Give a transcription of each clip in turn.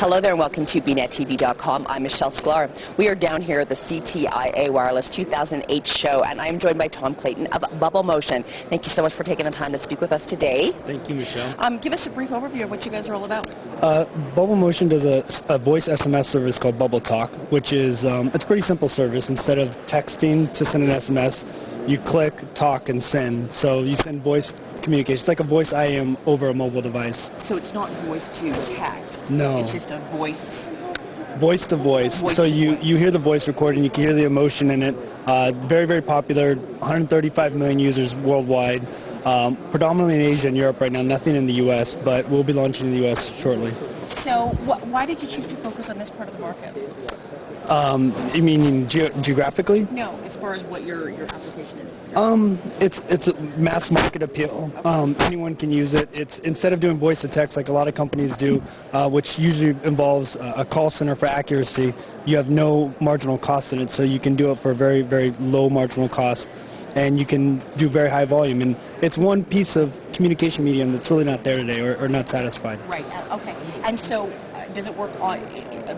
Hello there and welcome to bnettv.com. I'm Michelle Sklar. We are down here at the CTIA Wireless 2008 show, and I'm joined by Tom Clayton of BubbleMotion. Thank you so much for taking the time to speak with us today. Thank you, Michelle. Give us a brief overview of what you guys are all about. BubbleMotion does a voice SMS service called bubbletalk, which is it's a pretty simple service. Instead of texting to send an SMS, you click, talk, and send. So you send voice communication. It's like a voice IM over a mobile device. So it's not voice to text. No. It's just a voice. Voice to voice. So you hear the voice recording, you can hear the emotion in it. Very, very popular. 135 million users worldwide. Predominantly in Asia and Europe right now. Nothing in the U.S., but we'll be launching in the U.S. shortly. So why did you choose to focus on this part of the market? You mean geographically? No, as far as what your application is. It's a mass market appeal. Okay. Anyone can use it. It's instead of doing voice to text like a lot of companies do, which usually involves a call center for accuracy, you have no marginal cost in it, so you can do it for a very, very low marginal cost, and you can do very high volume. And it's one piece of communication medium that's really not there today or not satisfied. Right. Okay. And so does it work on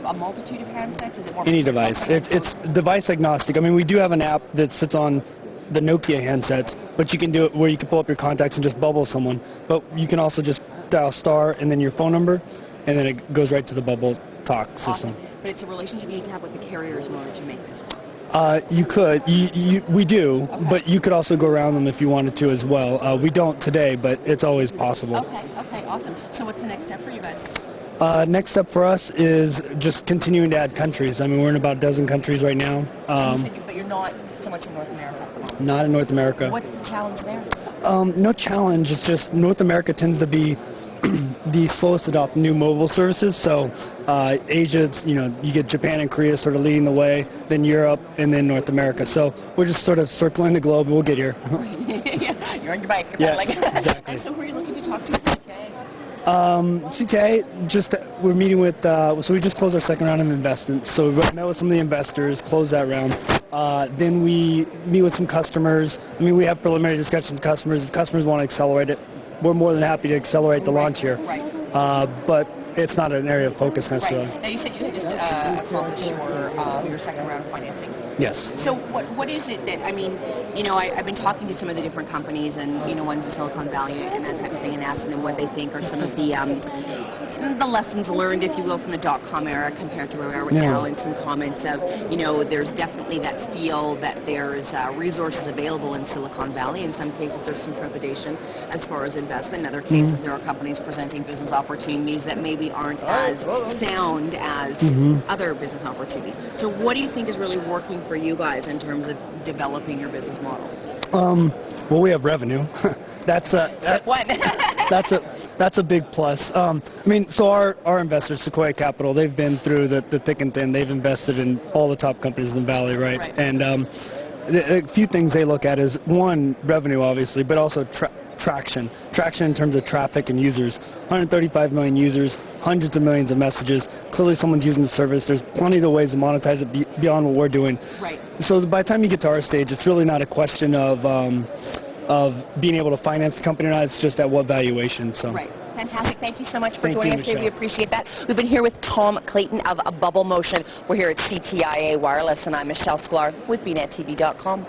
a multitude of handsets? Is it more any device? It's device agnostic. I mean, we do have an app that sits on the Nokia handsets, but you can do it where you can pull up your contacts and just bubble someone. But you can also just dial star and then your phone number, and then it goes right to the bubbletalk system. Awesome. But it's a relationship you need to have with the carriers in order to make this work. You could. We do, okay. But you could also go around them if you wanted to as well. We don't today, but it's always possible. Okay, awesome. So what's the next step for you guys? Next step for us is just continuing to add countries. I mean, we're in about a dozen countries right now. But you're not so much in North America at the moment. Not in North America. What's the challenge there? No challenge. It's just North America tends to be the slowest to adopt new mobile services. So Asia, you get Japan and Korea sort of leading the way, then Europe, and then North America. So we're just sort of circling the globe. We'll get here. Yeah, you're on your bike. Yeah, exactly. And so who are you looking to talk to today? CTA, just we're meeting with, so we just closed our second round of investment. So we met with some of the investors, closed that round. Then we meet with some customers. I mean, we have preliminary discussions with customers. If customers want to accelerate it, we're more than happy to accelerate the launch here. Right. But it's not an area of focus necessarily. Right. Now you said you had just accomplished your second round of financing. Yes. So what is it that, I mean, I've been talking to some of the different companies and, ones in Silicon Valley and that type of thing, and asking them what they think are some of the lessons learned, if you will, from the dot-com era compared to where we are right now, and some comments of, there's definitely that feel that there's resources available in Silicon Valley. In some cases, there's some trepidation as far as investment. In other cases, there are companies presenting business opportunities that maybe aren't as sound as other business opportunities. So what do you think is really working for you guys in terms of developing your business model? Well, we have revenue. That's a big plus. I mean, so our investors, Sequoia Capital, they've been through the thick and thin. They've invested in all the top companies in the Valley, right? And a few things they look at is, one, revenue, obviously, but also traction. Traction in terms of traffic and users. 135 million users, hundreds of millions of messages. Clearly someone's using the service. There's plenty of ways to monetize it beyond what we're doing. Right. So by the time you get to our stage, it's really not a question of being able to finance the company or not. It's just at what valuation. So. Right. Fantastic. Thank you so much for joining us Michelle. today. We appreciate that. We've been here with Tom Clayton of BubbleMotion. We're here at CTIA Wireless, and I'm Michelle Sklar with bnettv.com.